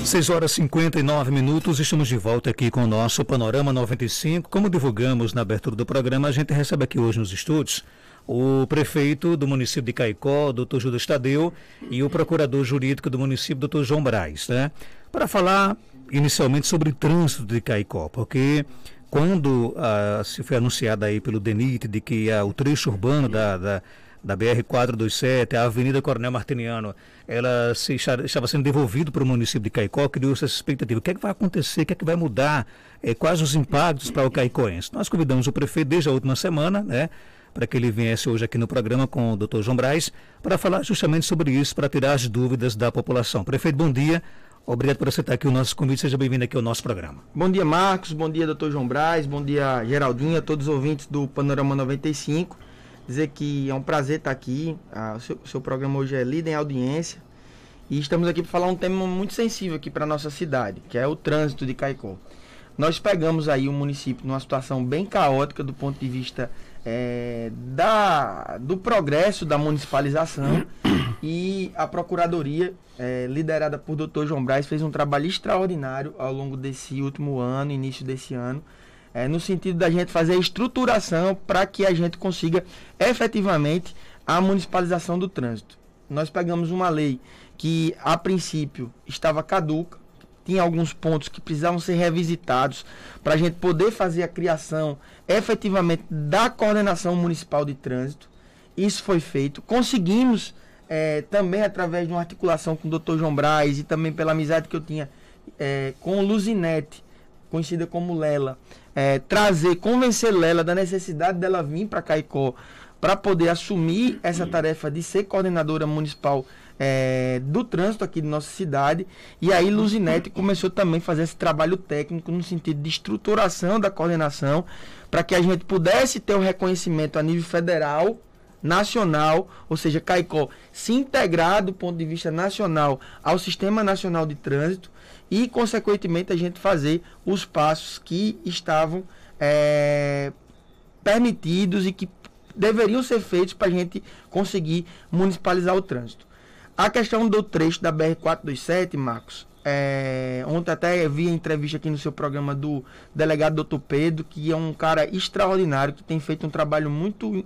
6h59, estamos de volta aqui com o nosso Panorama 95. Como divulgamos na abertura do programa, a gente recebe aqui hoje nos estúdios o prefeito do município de Caicó, Dr. Judas Tadeu, e o procurador jurídico do município, Dr. João Braz, né? Para falar inicialmente sobre o trânsito de Caicó, porque quando se foi anunciado aí pelo DENIT de que o trecho urbano da BR-427, a Avenida Coronel Martiniano, ela estava sendo devolvido para o município de Caicó, criou-se essa expectativa. O que é que vai acontecer? O que é que vai mudar? Quais os impactos para o caicoense? Nós convidamos o prefeito desde a última semana, né, para que ele viesse hoje aqui no programa com o Dr. João Braz, para falar justamente sobre isso, para tirar as dúvidas da população. Prefeito, bom dia. Obrigado por aceitar aqui o nosso convite. Seja bem-vindo aqui ao nosso programa. Bom dia, Marcos. Bom dia, Dr. João Braz. Bom dia, Geraldinho, a todos os ouvintes do Panorama 95. Dizer que é um prazer estar aqui. O seu programa hoje é líder em audiência. E estamos aqui para falar um tema muito sensível aqui para a nossa cidade, que é o trânsito de Caicó. Nós pegamos aí o município numa situação bem caótica do ponto de vista do progresso da municipalização, e a Procuradoria, liderada por Dr. João Braz, fez um trabalho extraordinário ao longo desse último ano, início desse ano, no sentido da gente fazer a estruturação para que a gente consiga efetivamente a municipalização do trânsito. Nós pegamos uma lei que a princípio estava caduca, tinha alguns pontos que precisavam ser revisitados para a gente poder fazer a criação efetivamente da coordenação municipal de trânsito. Isso foi feito. Conseguimos também, através de uma articulação com o Dr. João Braz e também pela amizade que eu tinha com Luzinete, conhecida como Lela, convencer Lela da necessidade dela vir para Caicó para poder assumir essa tarefa de ser coordenadora municipal do trânsito aqui de nossa cidade. E aí Luzinete começou também a fazer esse trabalho técnico no sentido de estruturação da coordenação, para que a gente pudesse ter o reconhecimento a nível federal, nacional, ou seja, Caicó se integrar do ponto de vista nacional ao Sistema Nacional de Trânsito e, consequentemente, a gente fazer os passos que estavam permitidos e que deveriam ser feitos para a gente conseguir municipalizar o trânsito. A questão do trecho da BR-427, Marcos, ontem até vi a entrevista aqui no seu programa do delegado Dr. Pedro, que é um cara extraordinário, que tem feito um trabalho muito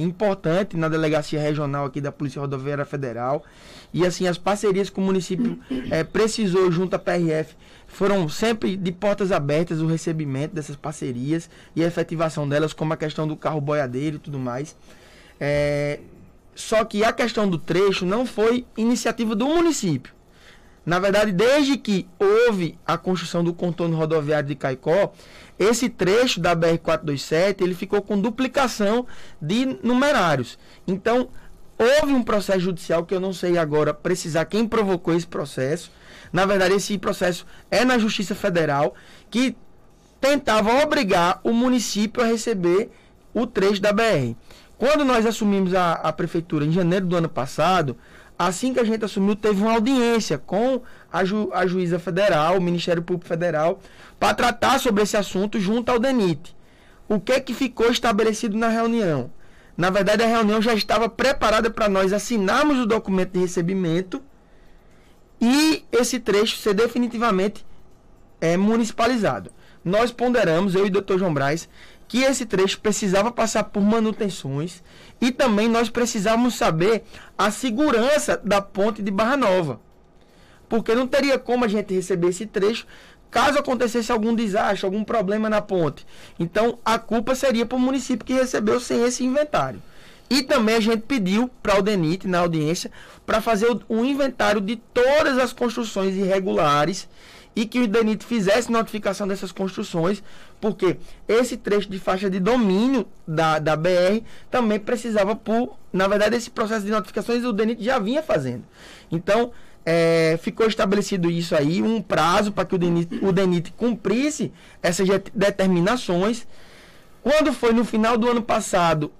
importante na delegacia regional aqui da Polícia Rodoviária Federal. E assim, as parcerias que o município precisou junto à PRF foram sempre de portas abertas, o recebimento dessas parcerias e a efetivação delas, como a questão do carro boiadeiro e tudo mais. Só que a questão do trecho não foi iniciativa do município. Na verdade, desde que houve a construção do contorno rodoviário de Caicó, esse trecho da BR-427 ele ficou com duplicação de numerários. Então, houve um processo judicial que eu não sei agora precisar quem provocou esse processo. Na verdade, esse processo é na Justiça Federal, que tentava obrigar o município a receber o trecho da BR. Quando nós assumimos a prefeitura em janeiro do ano passado, assim que a gente assumiu, teve uma audiência com a juíza federal, o Ministério Público Federal, para tratar sobre esse assunto junto ao DENIT. O que é que ficou estabelecido na reunião? Na verdade, a reunião já estava preparada para nós assinarmos o documento de recebimento e esse trecho ser definitivamente municipalizado. Nós ponderamos, eu e o Dr. João Braz, que esse trecho precisava passar por manutenções e também nós precisávamos saber a segurança da ponte de Barra Nova. Porque não teria como a gente receber esse trecho caso acontecesse algum desastre, algum problema na ponte. Então, a culpa seria para o município que recebeu sem esse inventário. E também a gente pediu para o DENIT, na audiência, para fazer um inventário de todas as construções irregulares e que o DENIT fizesse notificação dessas construções, porque esse trecho de faixa de domínio da BR também precisava na verdade, esse processo de notificações o DENIT já vinha fazendo. Então, ficou estabelecido isso aí, um prazo para que o DENIT cumprisse essas determinações. Quando foi no final do ano passado,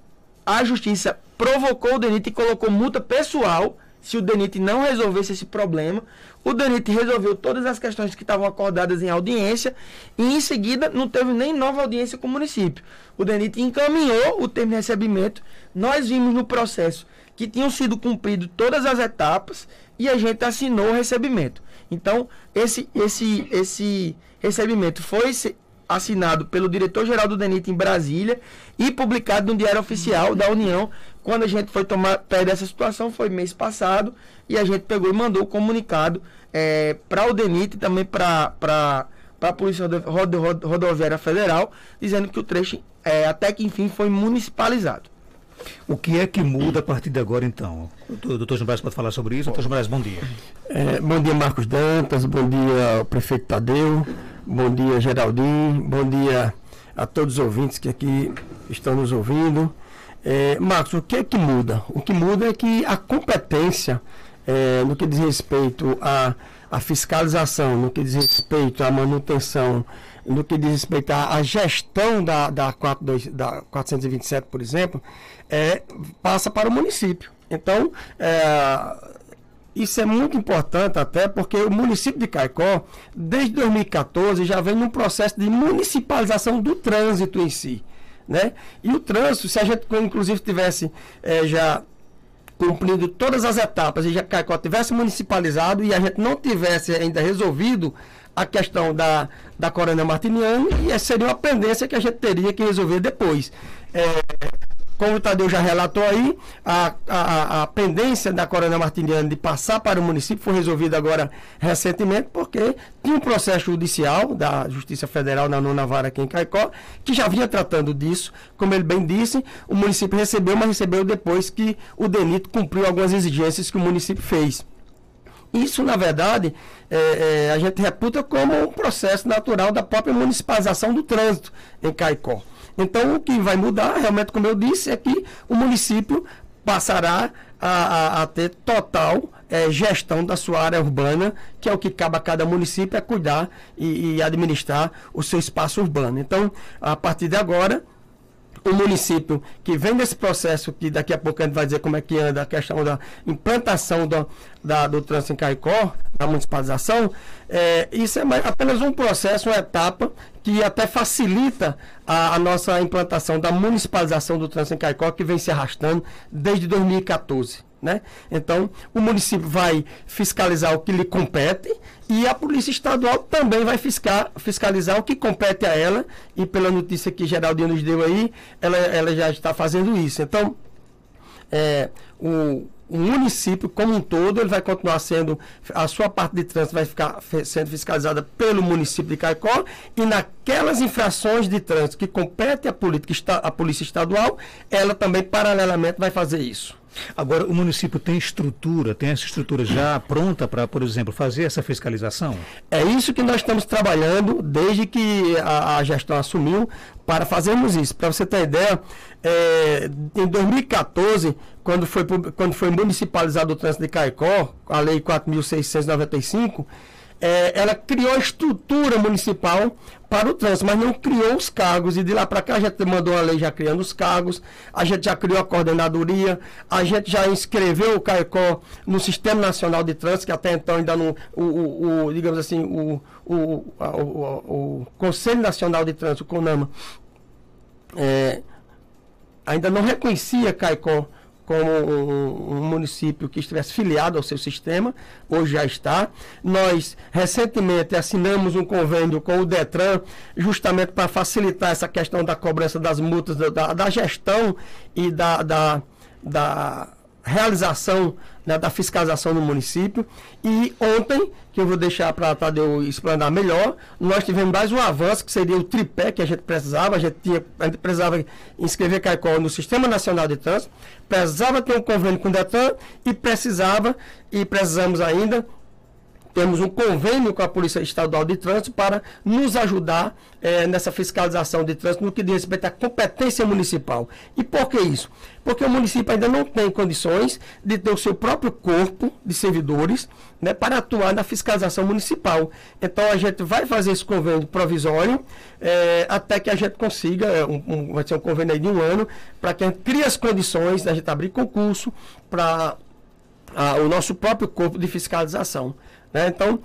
a Justiça provocou o DENIT e colocou multa pessoal se o DENIT não resolvesse esse problema. O DENIT resolveu todas as questões que estavam acordadas em audiência e, em seguida, não teve nem nova audiência com o município. O DENIT encaminhou o termo de recebimento. Nós vimos no processo que tinham sido cumpridas todas as etapas e a gente assinou o recebimento. Então, esse recebimento foi assinado pelo diretor-geral do DENIT em Brasília e publicado no Diário Oficial da União. Quando a gente foi tomar pé dessa situação, foi mês passado, e a gente pegou e mandou o comunicado para o DENIT e também para a Polícia Rodoviária Federal, dizendo que o trecho, até que enfim, foi municipalizado. O que é que muda a partir de agora, então? O doutor João Braz pode falar sobre isso? Doutor João Braz, bom dia. Bom dia, Marcos Dantas, bom dia, prefeito Tadeu, bom dia, Geraldinho, bom dia a todos os ouvintes que aqui estão nos ouvindo. Marcos, o que é que muda? O que muda é que a competência, no que diz respeito à fiscalização, no que diz respeito à manutenção, no que diz respeito à gestão da 427, por exemplo, passa para o município. Então, isso é muito importante até porque o município de Caicó, desde 2014, já vem num processo de municipalização do trânsito em si, né? E o trânsito, se a gente inclusive tivesse já cumprindo todas as etapas e já Caicó tivesse municipalizado e a gente não tivesse ainda resolvido a questão da Coronel Martiniano, e seria uma pendência que a gente teria que resolver depois. Como o Tadeu já relatou aí, a pendência da Coronel Martiniano de passar para o município foi resolvida agora recentemente, porque tinha um processo judicial da Justiça Federal na 9ª Vara aqui em Caicó, que já vinha tratando disso. Como ele bem disse, o município recebeu, mas recebeu depois que o DENIT cumpriu algumas exigências que o município fez. Isso, na verdade, a gente reputa como um processo natural da própria municipalização do trânsito em Caicó. Então, o que vai mudar, realmente, como eu disse, é que o município passará a ter total gestão da sua área urbana, que é o que cabe a cada município, é cuidar e administrar o seu espaço urbano. Então, a partir de agora, o município que vem desse processo, que daqui a pouco a gente vai dizer como é que anda a questão da implantação do trânsito em Caicó, da municipalização, isso é apenas um processo, uma etapa que até facilita a nossa implantação da municipalização do trânsito em Caicó, que vem se arrastando desde 2014. Né? Então, o município vai fiscalizar o que lhe compete e a Polícia Estadual também vai fiscalizar o que compete a ela, e pela notícia que Geraldinho nos deu aí, ela já está fazendo isso. Então, o município como um todo, ele vai continuar sendo, a sua parte de trânsito vai ficar sendo fiscalizada pelo município de Caicó, e naquelas infrações de trânsito que compete à Polícia Estadual, ela também paralelamente vai fazer isso. Agora, o município tem essa estrutura já pronta para, por exemplo, fazer essa fiscalização? É isso que nós estamos trabalhando desde que a gestão assumiu para fazermos isso. Para você ter ideia, em 2014, quando foi municipalizado o trânsito de Caicó, a Lei 4.695, ela criou a estrutura municipal para o trânsito, mas não criou os cargos, e de lá para cá a gente mandou a lei já criando os cargos, a gente já criou a coordenadoria, a gente já inscreveu o Caicó no Sistema Nacional de Trânsito, que até então ainda não, digamos assim, o Conselho Nacional de Trânsito, o CONAMA, ainda não reconhecia Caicó como um município que estivesse filiado ao seu sistema. Hoje já está. Nós, recentemente, assinamos um convênio com o DETRAN, justamente para facilitar essa questão da cobrança das multas, da gestão e da realização, né, da fiscalização no município. E ontem, que eu vou deixar para Tadeu explanar melhor, nós tivemos mais um avanço, que seria o tripé que a gente precisava. A gente precisava inscrever Caicó no Sistema Nacional de Trânsito, precisava ter um convênio com o DETRAN e precisamos ainda. Temos um convênio com a Polícia Estadual de Trânsito para nos ajudar nessa fiscalização de trânsito no que diz respeito à competência municipal. E por que isso? Porque o município ainda não tem condições de ter o seu próprio corpo de servidores, né, para atuar na fiscalização municipal. Então a gente vai fazer esse convênio provisório até que a gente consiga, vai ser um convênio aí de 1 ano, para que a gente crie as condições da gente abrir concurso para o nosso próprio corpo de fiscalização. Né? Então,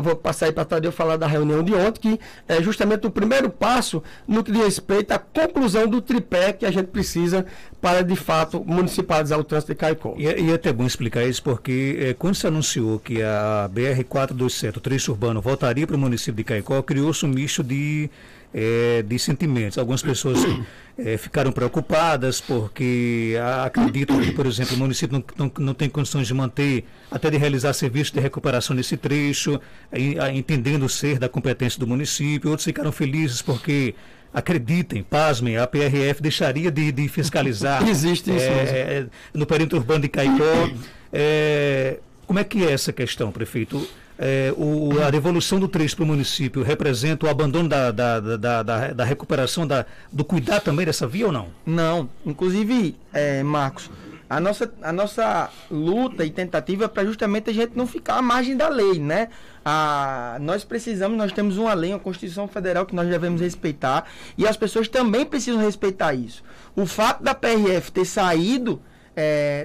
vou passar aí para a Tadeu falar da reunião de ontem, que é justamente o primeiro passo no que diz respeito à conclusão do tripé que a gente precisa para, de fato, municipalizar o trânsito de Caicó. E é até bom explicar isso, porque quando se anunciou que a BR-427, o trecho urbano, voltaria para o município de Caicó, criou-se um misto de sentimentos. Algumas pessoas ficaram preocupadas porque acreditam que, por exemplo, o município não tem condições de manter, até de realizar serviços de recuperação nesse trecho, entendendo ser da competência do município. Outros ficaram felizes porque, acreditem, pasmem, a PRF deixaria de fiscalizar. Existe isso mesmo. No perímetro urbano de Caicó. Como é que é essa questão, prefeito? A devolução do trecho para o município representa o abandono da recuperação, do cuidar também dessa via ou não? Não. Inclusive, Marcos, a nossa luta e tentativa é para justamente a gente não ficar à margem da lei, né? Nós temos uma lei, uma Constituição Federal que nós devemos respeitar e as pessoas também precisam respeitar isso. O fato da PRF ter saído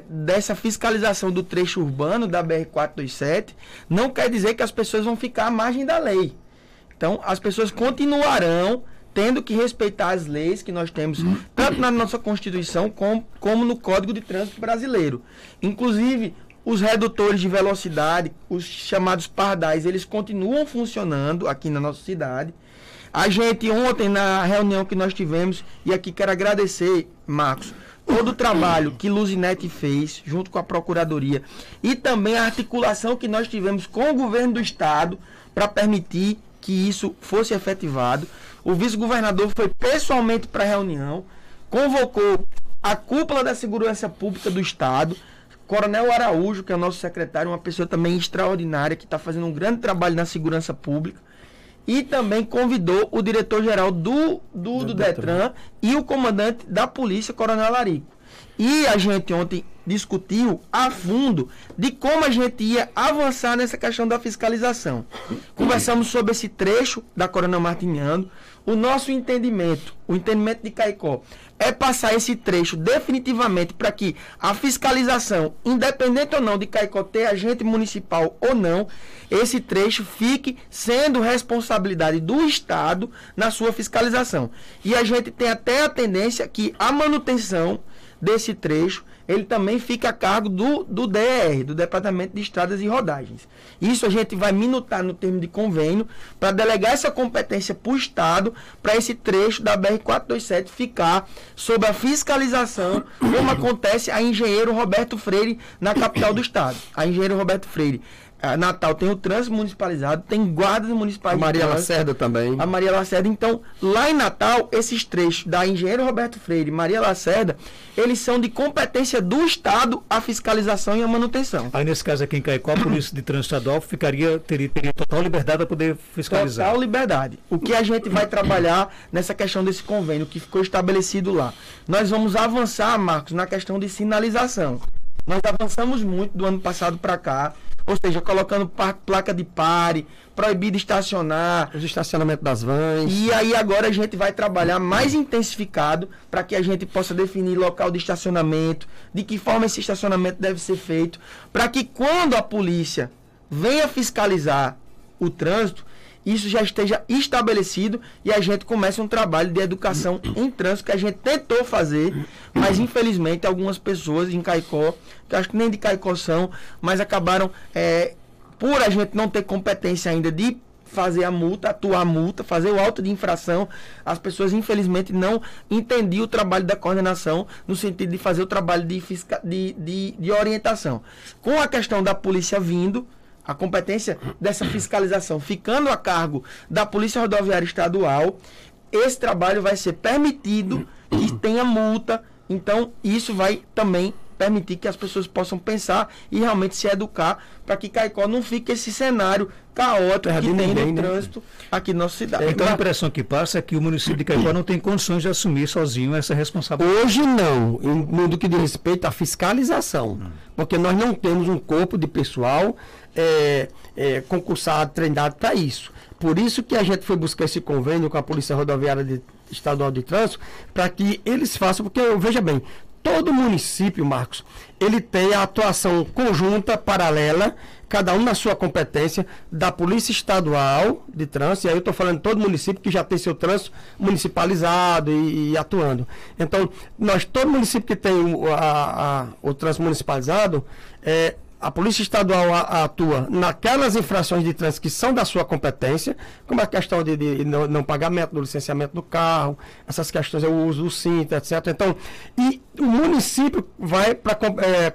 dessa fiscalização do trecho urbano da BR-427 não quer dizer que as pessoas vão ficar à margem da lei. Então, as pessoas continuarão tendo que respeitar as leis que nós temos, tanto na nossa Constituição como no Código de Trânsito Brasileiro. Inclusive, os redutores de velocidade, os chamados pardais, eles continuam funcionando aqui na nossa cidade. A gente ontem, na reunião que nós tivemos, e aqui quero agradecer, Marcos, todo o trabalho que Luzinete fez, junto com a Procuradoria, e também a articulação que nós tivemos com o governo do Estado para permitir que isso fosse efetivado. O vice-governador foi pessoalmente para a reunião, convocou a cúpula da Segurança Pública do Estado, Coronel Araújo, que é o nosso secretário, uma pessoa também extraordinária, que está fazendo um grande trabalho na segurança pública, e também convidou o diretor-geral do Detran e o comandante da polícia, Coronel Larico. E a gente ontem discutiu a fundo de como a gente ia avançar nessa questão da fiscalização. Conversamos sobre esse trecho da Coronel Martiniano. O nosso entendimento, o entendimento de Caicó, é passar esse trecho definitivamente para que a fiscalização, independente ou não de Caicó ter agente municipal ou não, esse trecho fique sendo responsabilidade do Estado na sua fiscalização. E a gente tem até a tendência que a manutenção desse trecho, ele também fica a cargo do DR, do Departamento de Estradas e Rodagens. Isso a gente vai minutar no termo de convênio para delegar essa competência para o Estado, para esse trecho da BR-427 ficar sob a fiscalização, como acontece a Engenheiro Roberto Freire na capital do Estado. A Engenheiro Roberto Freire, Natal, tem o trânsito municipalizado, tem guardas municipais. A Maria Lacerda também. A Maria Lacerda. Então, lá em Natal, esses trechos da Engenheiro Roberto Freire e Maria Lacerda, eles são de competência do Estado a fiscalização e a manutenção. Aí, nesse caso aqui em Caicó, a Polícia de Trânsito Estadual teria total liberdade para poder fiscalizar. Total liberdade. O que a gente vai trabalhar nessa questão desse convênio que ficou estabelecido lá? Nós vamos avançar, Marcos, na questão de sinalização. Nós avançamos muito do ano passado para cá, ou seja, colocando placa de pare, proibido estacionar. Os estacionamentos das vans. E aí agora a gente vai trabalhar mais intensificado para que a gente possa definir local de estacionamento, de que forma esse estacionamento deve ser feito, para que quando a polícia venha fiscalizar o trânsito, isso já esteja estabelecido e a gente comece um trabalho de educação em trânsito que a gente tentou fazer, mas infelizmente algumas pessoas em Caicó, que acho que nem de Caicó são, mas acabaram, por a gente não ter competência ainda de fazer a multa, atuar a multa, fazer o auto de infração, as pessoas infelizmente não entendiam o trabalho da coordenação no sentido de fazer o trabalho de orientação. Com a questão da polícia vindo, a competência dessa fiscalização ficando a cargo da Polícia Rodoviária Estadual, esse trabalho vai ser permitido que tenha multa, então isso vai também permitir que as pessoas possam pensar e realmente se educar para que Caicó não fique esse cenário caótico que tem no trânsito aqui na nossa cidade. Então a impressão que passa é que o município de Caicó não tem condições de assumir sozinho essa responsabilidade. Hoje não, no que diz respeito à fiscalização, porque nós não temos um corpo de pessoal concursado, treinado para isso. Por isso que a gente foi buscar esse convênio com a Polícia Rodoviária Estadual de Trânsito, para que eles façam, porque veja bem, todo município, Marcos, ele tem a atuação conjunta, paralela, cada um na sua competência, da Polícia Estadual de Trânsito, e aí eu estou falando de todo município que já tem seu trânsito municipalizado e atuando. Então, todo município que tem o trânsito municipalizado, a Polícia Estadual atua naquelas infrações de trânsito que são da sua competência, como a questão de não pagamento do licenciamento do carro, essas questões, o uso do cinto, etc. Então, e o município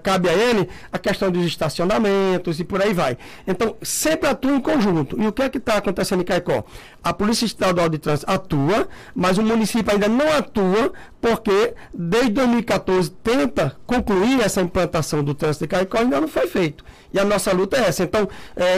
cabe a ele a questão dos estacionamentos e por aí vai. Então, sempre atua em conjunto. E o que é que está acontecendo em Caicó? A Polícia Estadual de Trânsito atua, mas o município ainda não atua, porque desde 2014 tenta concluir essa implantação do trânsito de Caicó e ainda não foi feito. E a nossa luta é essa. Então,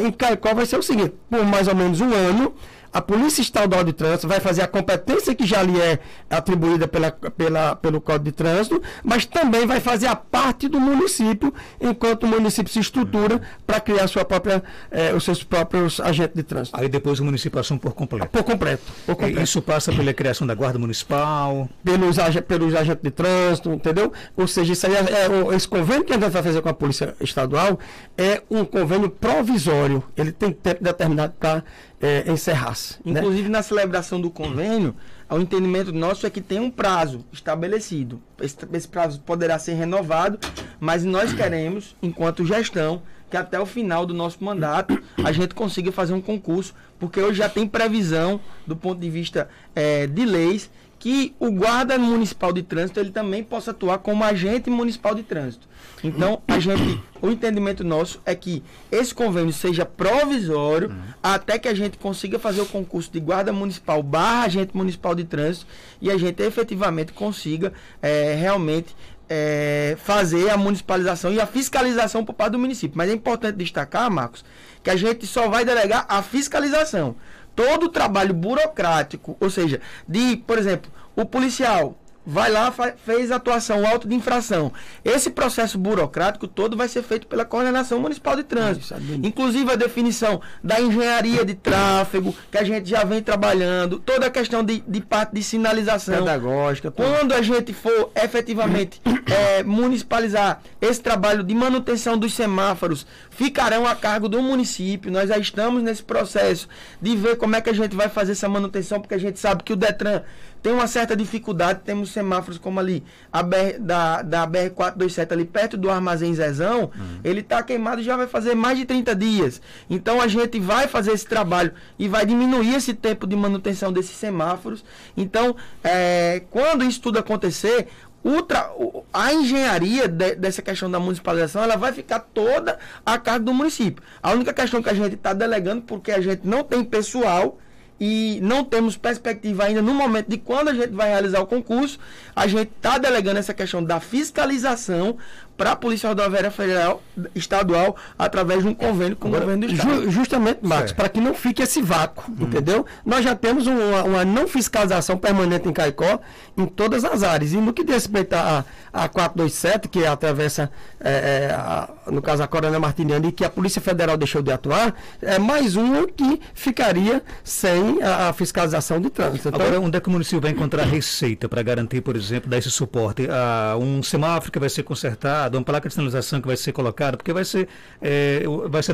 em Caicó vai ser o seguinte: por mais ou menos um ano, a Polícia Estadual de Trânsito vai fazer a competência que já lhe é atribuída pelo Código de Trânsito, mas também vai fazer a parte do município, enquanto o município se estrutura para criar os seus próprios agentes de trânsito. Aí depois o município assume por completo. Por completo. Isso passa pela criação da Guarda Municipal? Pelos agentes de trânsito, entendeu? Ou seja, isso aí esse convênio que a gente vai fazer com a Polícia Estadual é um convênio provisório. Ele tem tempo determinado para encerrar-se. Inclusive, na celebração do convênio, o entendimento nosso é que tem um prazo estabelecido. Esse prazo poderá ser renovado, mas nós queremos, enquanto gestão, que até o final do nosso mandato a gente consiga fazer um concurso, porque hoje já tem previsão, do ponto de vista de leis, que o guarda municipal de trânsito ele também possa atuar como agente municipal de trânsito. Então, o entendimento nosso é que esse convênio seja provisório até que a gente consiga fazer o concurso de guarda municipal / agente municipal de trânsito e a gente efetivamente consiga realmente fazer a municipalização e a fiscalização por parte do município. Mas é importante destacar, Marcos, que a gente só vai delegar a fiscalização. Todo o trabalho burocrático, ou seja, por exemplo, o policial vai lá, fez atuação, auto de infração. Esse processo burocrático todo vai ser feito pela Coordenação Municipal de Trânsito. Inclusive a definição da engenharia de tráfego, que a gente já vem trabalhando, toda a questão de parte de sinalização. Pedagógica. Quando a gente for efetivamente municipalizar esse trabalho de manutenção dos semáforos, ficarão a cargo do município. Nós já estamos nesse processo de ver como é que a gente vai fazer essa manutenção, porque a gente sabe que o Detran tem uma certa dificuldade. Temos semáforos como ali, da BR-427, ali perto do Armazém Zezão, ele está queimado e já vai fazer mais de 30 dias. Então a gente vai fazer esse trabalho e vai diminuir esse tempo de manutenção desses semáforos. Então, quando isso tudo acontecer, a engenharia dessa questão da municipalização, ela vai ficar toda a cargo do município. A única questão que a gente está delegando, porque a gente não tem pessoal e não temos perspectiva ainda no momento de quando a gente vai realizar o concurso, a gente está delegando essa questão da fiscalização para a Polícia Rodoviária Federal Estadual através de um convênio com o governo do Estado. Justamente, Marcos, para que não fique esse vácuo, entendeu? Nós já temos uma não fiscalização permanente em Caicó em todas as áreas. E no que diz respeito a 427, que atravessa, no caso, a Coronel Martiniani, e que a Polícia Federal deixou de atuar, é mais uma que ficaria sem a fiscalização de trânsito. Então, agora, onde é que o município vai encontrar receita para garantir, por exemplo, dar esse suporte a um semáforo que vai ser consertado, uma placa de sinalização que vai ser colocada, porque vai ser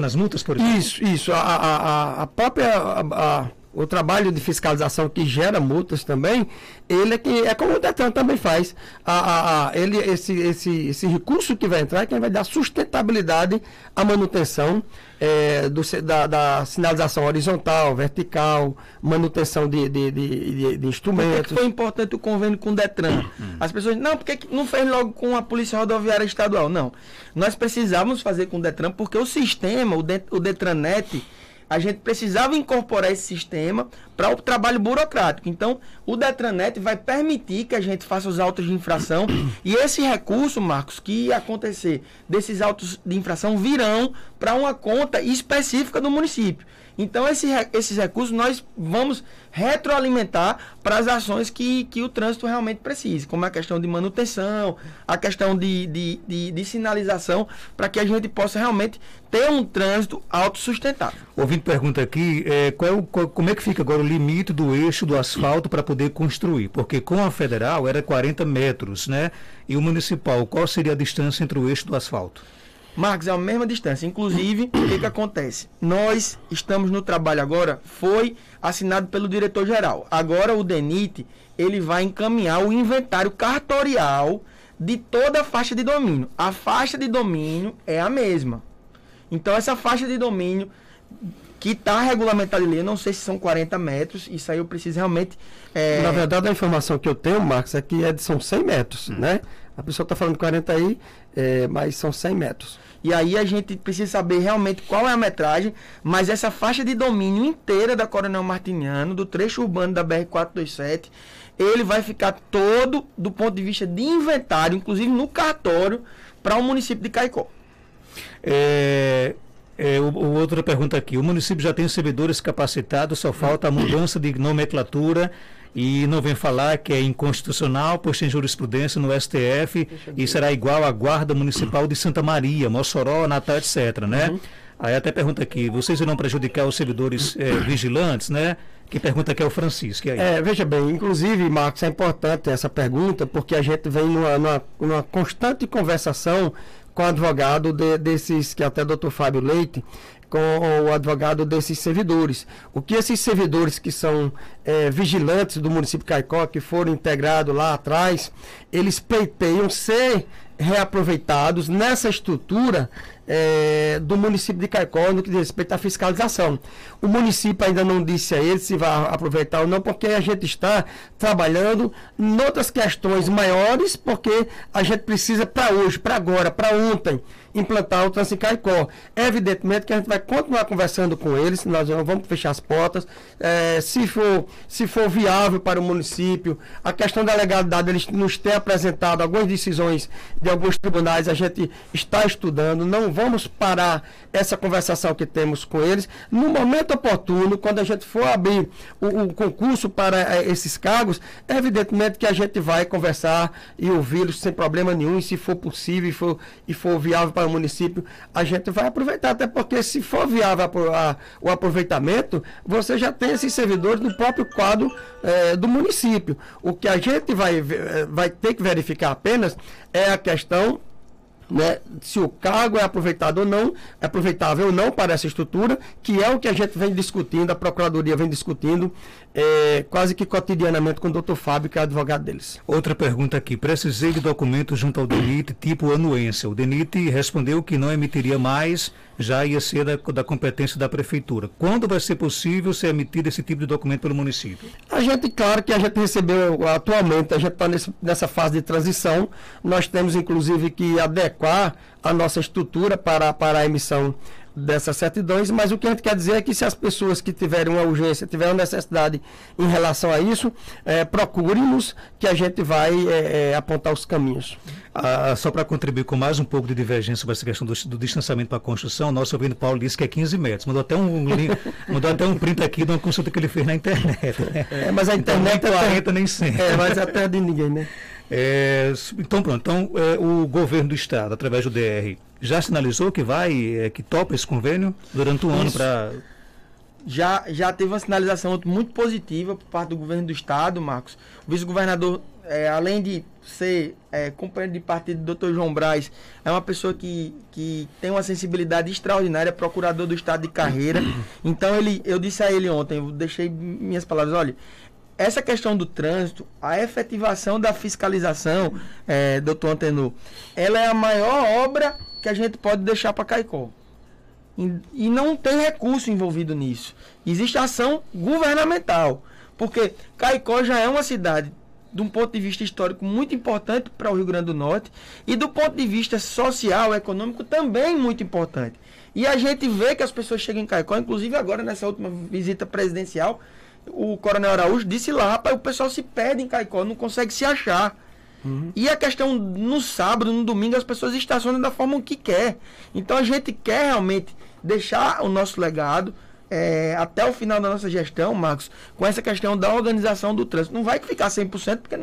nas multas, por exemplo? Isso. A própria... O trabalho de fiscalização que gera multas também, ele é como o Detran também faz. Esse recurso que vai entrar é quem vai dar sustentabilidade à manutenção da sinalização horizontal, vertical, manutenção de instrumentos. Por que foi importante o convênio com o Detran? As pessoas, por que não fez logo com a Polícia Rodoviária Estadual? Não. Nós precisávamos fazer com o Detran, porque o sistema, o Detranet, a gente precisava incorporar esse sistema para o trabalho burocrático. Então, o Detranet vai permitir que a gente faça os autos de infração e esse recurso, Marcos, que acontecer desses autos de infração virão para uma conta específica do município. Então, esses recursos nós vamos retroalimentar para as ações que o trânsito realmente precisa, como a questão de manutenção, a questão de sinalização, para que a gente possa realmente ter um trânsito autossustentável. O ouvinte pergunta aqui, como é que fica agora o limite do eixo do asfalto para poder construir? Porque com a federal era 40 metros, né? E o municipal, qual seria a distância entre o eixo do asfalto? Marcos, é a mesma distância. Inclusive, o que acontece? Nós estamos no trabalho agora, foi assinado pelo diretor-geral. Agora o DENIT, ele vai encaminhar o inventário cartorial de toda a faixa de domínio. A faixa de domínio é a mesma. Então, essa faixa de domínio que está regulamentada ali, eu não sei se são 40 metros, isso aí eu preciso realmente... Na verdade, a informação que eu tenho, Marcos, é que são 100 metros, né? A pessoa está falando 40 aí, mas são 100 metros. E aí a gente precisa saber realmente qual é a metragem, mas essa faixa de domínio inteira da Coronel Martiniano, do trecho urbano da BR-427, ele vai ficar todo do ponto de vista de inventário, inclusive no cartório, para o município de Caicó. Outra pergunta aqui. O município já tem servidores capacitados, só falta a mudança de nomenclatura e não vem falar que é inconstitucional, pois tem jurisprudência no STF e será igual à Guarda Municipal de Santa Maria, Mossoró, Natal, etc., né? Aí até pergunta aqui, vocês irão prejudicar os servidores vigilantes, né? Que pergunta aqui é o Francisco. E aí? Veja bem, inclusive, Marcos, é importante essa pergunta, porque a gente vem numa constante conversação com o advogado desses, que até o Dr. Fábio Leite, com o advogado desses servidores. O que esses servidores que são vigilantes do município de Caicó, que foram integrados lá atrás, eles pleiteiam ser reaproveitados nessa estrutura do município de Caicó no que diz respeito à fiscalização. O município ainda não disse a eles se vai aproveitar ou não, porque a gente está trabalhando em outras questões maiores, porque a gente precisa para hoje, para agora, para ontem, implantar o trânsito em Caicó. Evidentemente que a gente vai continuar conversando com eles, nós não vamos fechar as portas, se for viável para o município, a questão da legalidade, eles nos têm apresentado algumas decisões de alguns tribunais, a gente está estudando, não vamos parar essa conversação que temos com eles. No momento oportuno, quando a gente for abrir o concurso para esses cargos, evidentemente que a gente vai conversar e ouvi-los sem problema nenhum, e se for possível e for viável para o município, a gente vai aproveitar, até porque se for viável o aproveitamento, você já tem esses servidores no próprio quadro do município. O que a gente vai ter que verificar apenas é a questão, né, se o cargo é aproveitado ou não, é aproveitável ou não para essa estrutura, que é o que a gente vem discutindo, a Procuradoria vem discutindo quase que cotidianamente com o Dr. Fábio, que é advogado deles. Outra pergunta aqui. Precisei de documentos junto ao DENIT tipo anuência. O DENIT respondeu que não emitiria mais, já ia ser da competência da Prefeitura. Quando vai ser possível ser emitido esse tipo de documento pelo município? Claro que a gente recebeu atualmente, a gente está nessa fase de transição, nós temos inclusive que adequar a nossa estrutura para a emissão dessas certidões, mas o que a gente quer dizer é que se as pessoas que tiverem uma urgência, tiverem uma necessidade em relação a isso, procurem-nos, que a gente vai apontar os caminhos. Só para contribuir com mais um pouco de divergência sobre essa questão do distanciamento para a construção, nosso ouvinte Paulo disse que é 15 metros. Mandou até um print aqui de uma consulta que ele fez na internet. Mas a internet então, nem 40, nem 100. Mas até de ninguém, né? Então pronto, o governo do estado, através do DR, já sinalizou que que topa esse convênio durante um ano para... Já teve uma sinalização muito positiva por parte do governo do estado, Marcos. O vice-governador, além de ser companheiro de partido do Dr. João Braz, é uma pessoa que tem uma sensibilidade extraordinária, procurador do estado de carreira. Então eu disse a ele ontem, eu deixei minhas palavras, olha, essa questão do trânsito, a efetivação da fiscalização, doutor Antenor, ela é a maior obra que a gente pode deixar para Caicó. E não tem recurso envolvido nisso. Existe ação governamental. Porque Caicó já é uma cidade, de um ponto de vista histórico, muito importante para o Rio Grande do Norte. E do ponto de vista social, econômico, também muito importante. E a gente vê que as pessoas chegam em Caicó, inclusive agora nessa última visita presidencial, o Coronel Araújo disse lá, rapaz, o pessoal se perde em Caicó, não consegue se achar. E a questão, no sábado, no domingo, as pessoas estacionam da forma que quer. Então a gente quer realmente deixar o nosso legado até o final da nossa gestão, Marcos, com essa questão da organização do trânsito. Não vai ficar 100%, porque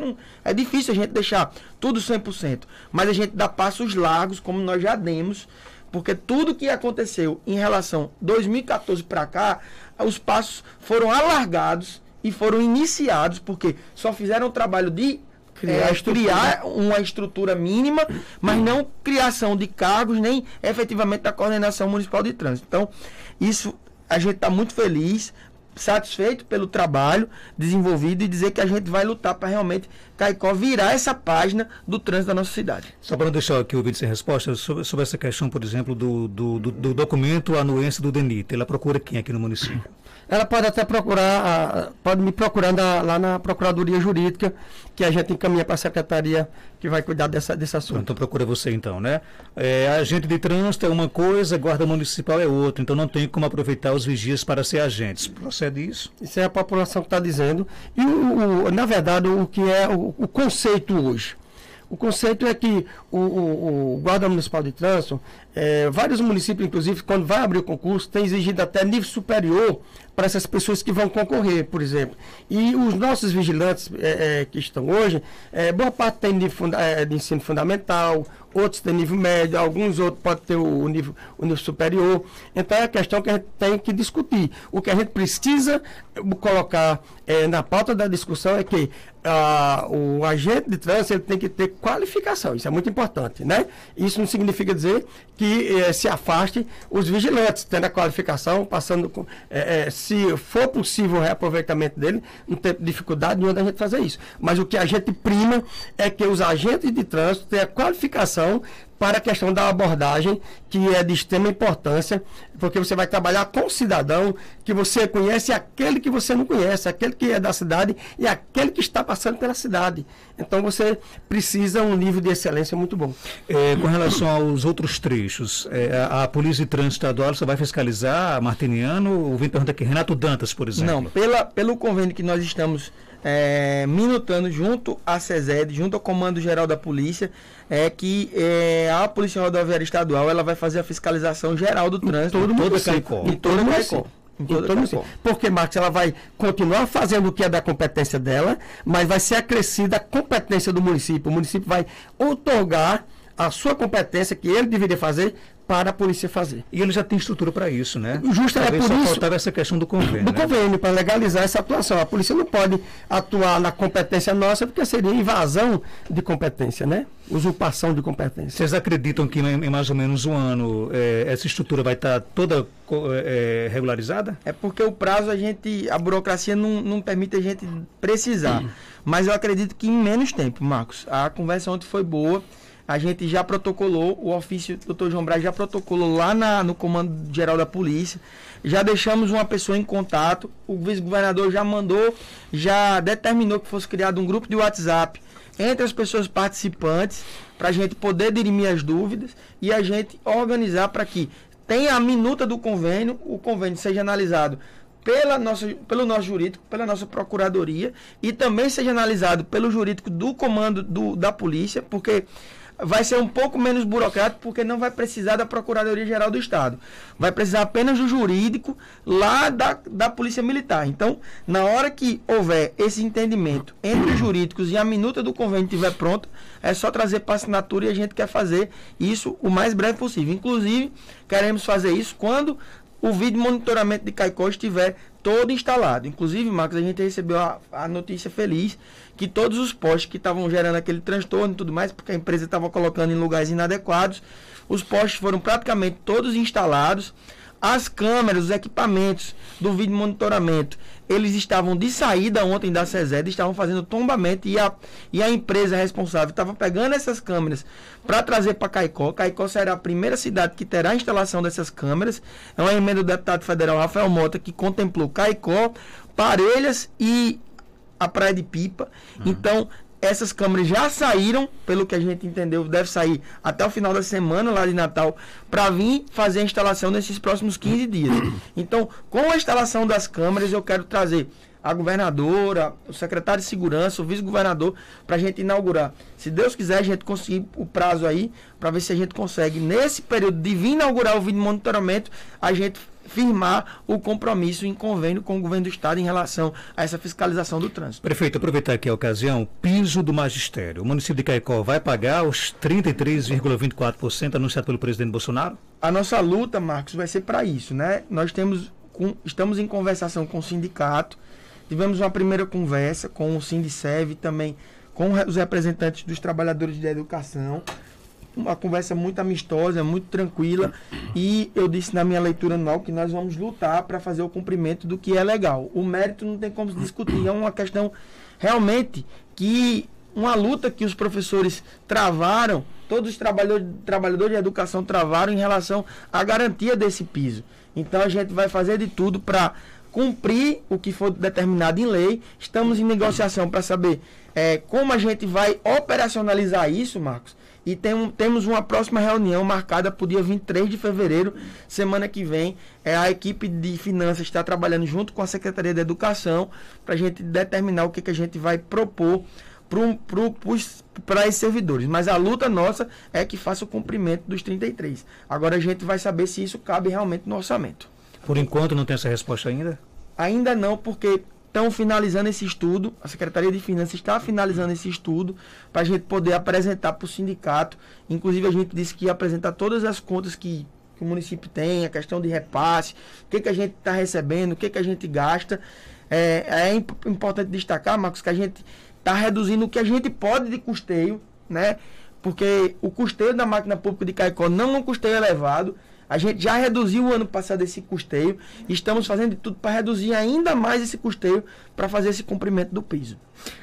é difícil a gente deixar tudo 100%. Mas a gente dá passos largos, como nós já demos, porque tudo que aconteceu em relação 2014 para cá, os passos foram alargados e foram iniciados, porque só fizeram o trabalho de criar uma estrutura mínima, mas não criação de cargos, nem efetivamente da coordenação municipal de trânsito. Então, isso a gente está muito feliz, satisfeito pelo trabalho desenvolvido e dizer que a gente vai lutar para realmente Caicó virar essa página do trânsito da nossa cidade. Só para não deixar aqui o vídeo sem resposta, sobre essa questão, por exemplo, do documento anuense do DENIT, ela procura quem aqui no município? Ela pode até procurar, pode me procurar lá na Procuradoria Jurídica, que a gente encaminha para a Secretaria que vai cuidar desse assunto. Então procura você então, né? Agente de trânsito é uma coisa, guarda municipal é outra, então não tem como aproveitar os vigias para ser agentes. Procede isso? Isso é a população que está dizendo. E, na verdade, o que é o conceito hoje? O conceito é que o Guarda Municipal de Trânsito, vários municípios, inclusive, quando vai abrir o concurso, tem exigido até nível superior para essas pessoas que vão concorrer, por exemplo. E os nossos vigilantes que estão hoje, boa parte tem de ensino fundamental, outros têm nível médio, alguns outros podem ter o nível superior. Então é a questão que a gente tem que discutir. O que a gente precisa colocar na pauta da discussão é que o agente de trânsito ele tem que ter qualificação. Isso é muito importante, né? Isso não significa dizer que se afaste os vigilantes, tendo a qualificação, passando com, se for possível o reaproveitamento dele, não tem dificuldade nenhuma da gente fazer isso. Mas o que a gente prima é que os agentes de trânsito tenham a qualificação para a questão da abordagem, que é de extrema importância, porque você vai trabalhar com o cidadão que você conhece e aquele que você não conhece, aquele que é da cidade e aquele que está passando pela cidade. Então você precisa um nível de excelência muito bom. Com relação aos outros trechos, a Polícia de Trânsito Estadual você vai fiscalizar Martiniano, o Vim pergunta aqui, Renato Dantas, por exemplo? Não, pelo convênio que nós estamos minutando junto à SESED, junto ao Comando Geral da Polícia, que a Polícia Rodoviária Estadual ela vai fazer a fiscalização geral do trânsito em toda Caicó. Em todo Caicó. Porque, Marcos, ela vai continuar fazendo o que é da competência dela, mas vai ser acrescida a competência do município. O município vai outorgar a sua competência que ele deveria fazer para a polícia fazer. E ele já tem estrutura para isso, né? Justo, é por isso. Só faltava essa questão do convênio. Do convênio, para legalizar essa atuação. A polícia não pode atuar na competência nossa, porque seria invasão de competência, né? Usurpação de competência. Vocês acreditam que em mais ou menos um ano essa estrutura vai estar toda regularizada? É porque o prazo a burocracia não permite a gente precisar. Mas eu acredito que em menos tempo, Marcos. A conversa ontem foi boa. A gente já protocolou, o ofício do Dr. João Braz já protocolou lá no Comando Geral da Polícia. Já deixamos uma pessoa em contato. O vice-governador já determinou que fosse criado um grupo de WhatsApp entre as pessoas participantes para a gente poder dirimir as dúvidas e a gente organizar para que tenha a minuta do convênio, o convênio seja analisado pelo nosso jurídico, pela nossa procuradoria e também seja analisado pelo jurídico do comando da polícia, porque vai ser um pouco menos burocrático, porque não vai precisar da Procuradoria-Geral do Estado. Vai precisar apenas do jurídico lá da Polícia Militar. Então, na hora que houver esse entendimento entre os jurídicos e a minuta do convênio estiver pronta, é só trazer para assinatura e a gente quer fazer isso o mais breve possível. Inclusive, queremos fazer isso quando o vídeo monitoramento de Caicó estiver todo instalado. Inclusive, Marcos, a gente recebeu a notícia feliz que todos os postes que estavam gerando aquele transtorno e tudo mais, porque a empresa estava colocando em lugares inadequados, os postes foram praticamente todos instalados. As câmeras, os equipamentos do vídeo monitoramento, eles estavam de saída ontem da SESED, estavam fazendo tombamento e a empresa responsável estava pegando essas câmeras para trazer para Caicó. Caicó será a primeira cidade que terá a instalação dessas câmeras. É uma emenda do deputado federal Rafael Mota que contemplou Caicó, Parelhas e a Praia de Pipa. Então, essas câmeras já saíram, pelo que a gente entendeu, deve sair até o final da semana lá de Natal, para vir fazer a instalação nesses próximos 15 dias. Então, com a instalação das câmeras, eu quero trazer a governadora, o secretário de segurança, o vice-governador, para a gente inaugurar. Se Deus quiser, a gente conseguir o prazo aí, para ver se a gente consegue, nesse período de vir inaugurar o vídeo monitoramento, a gente firmar o compromisso em convênio com o governo do estado em relação a essa fiscalização do trânsito. Prefeito, aproveitar aqui a ocasião, piso do magistério. O município de Caicó vai pagar os 33,24% anunciado pelo presidente Bolsonaro? A nossa luta, Marcos, vai ser para isso, né? Nós estamos em conversação com o sindicato, tivemos uma primeira conversa com o Sindicev, também com os representantes dos trabalhadores de educação, uma conversa muito amistosa, muito tranquila, e eu disse na minha leitura anual que nós vamos lutar para fazer o cumprimento do que é legal. O mérito não tem como se discutir, é uma questão realmente que uma luta que os professores travaram, todos os trabalhadores de educação travaram em relação à garantia desse piso. Então a gente vai fazer de tudo para cumprir o que for determinado em lei. Estamos em negociação para saber como a gente vai operacionalizar isso, Marcos. E temos uma próxima reunião marcada para o dia 23 de fevereiro, semana que vem. A equipe de finanças está trabalhando junto com a Secretaria de Educação para a gente determinar o que a gente vai propor para esses servidores. Mas a luta nossa é que faça o cumprimento dos 33. Agora a gente vai saber se isso cabe realmente no orçamento. Por enquanto não tem essa resposta ainda? Ainda não, porque estão finalizando esse estudo, a Secretaria de Finanças está finalizando esse estudo para a gente poder apresentar para o sindicato. Inclusive a gente disse que ia apresentar todas as contas que o município tem, a questão de repasse, o que a gente está recebendo, o que a gente gasta. É importante destacar, Marcos, que a gente está reduzindo o que a gente pode de custeio, né? Porque o custeio da máquina pública de Caicó não é um custeio elevado. A gente já reduziu o ano passado esse custeio. Estamos fazendo de tudo para reduzir ainda mais esse custeio para fazer esse cumprimento do piso.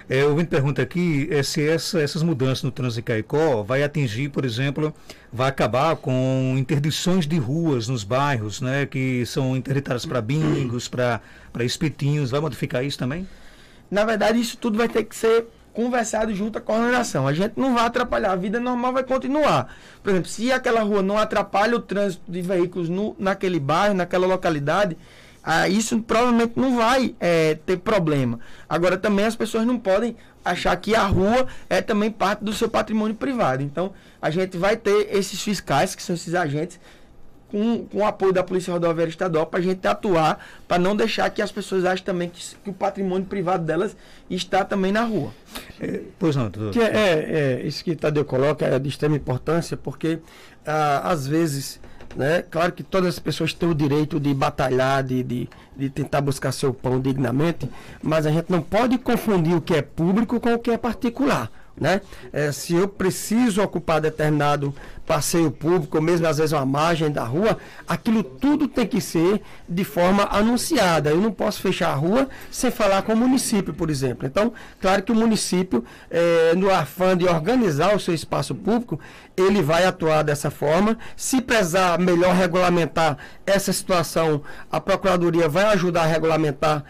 Eu me pergunto aqui se essas mudanças no trânsito de Caicó vai atingir, por exemplo, vai acabar com interdições de ruas nos bairros, né, que são interditadas para bingos, para espetinhos. Vai modificar isso também? Na verdade, isso tudo vai ter que ser conversado junto à coordenação. A gente não vai atrapalhar, a vida normal vai continuar. Por exemplo, se aquela rua não atrapalha o trânsito de veículos naquele bairro, naquela localidade, isso provavelmente não vai ter problema. Agora, também as pessoas não podem achar que a rua é também parte do seu patrimônio privado. Então, a gente vai ter esses fiscais, que são esses agentes, com o apoio da Polícia Rodoviária Estadual, para a gente atuar, para não deixar que as pessoas achem também que o patrimônio privado delas está também na rua. Pois não, doutor. Isso que Tadeu coloca é de extrema importância, porque às vezes, né, claro que todas as pessoas têm o direito de batalhar, de tentar buscar seu pão dignamente, mas a gente não pode confundir o que é público com o que é particular. Né? Se eu preciso ocupar determinado passeio público, ou mesmo às vezes uma margem da rua, aquilo tudo tem que ser de forma anunciada. Eu não posso fechar a rua sem falar com o município, por exemplo. Então, claro que o município, no afã de organizar o seu espaço público, ele vai atuar dessa forma. Se precisar melhor regulamentar essa situação, a Procuradoria vai ajudar a regulamentar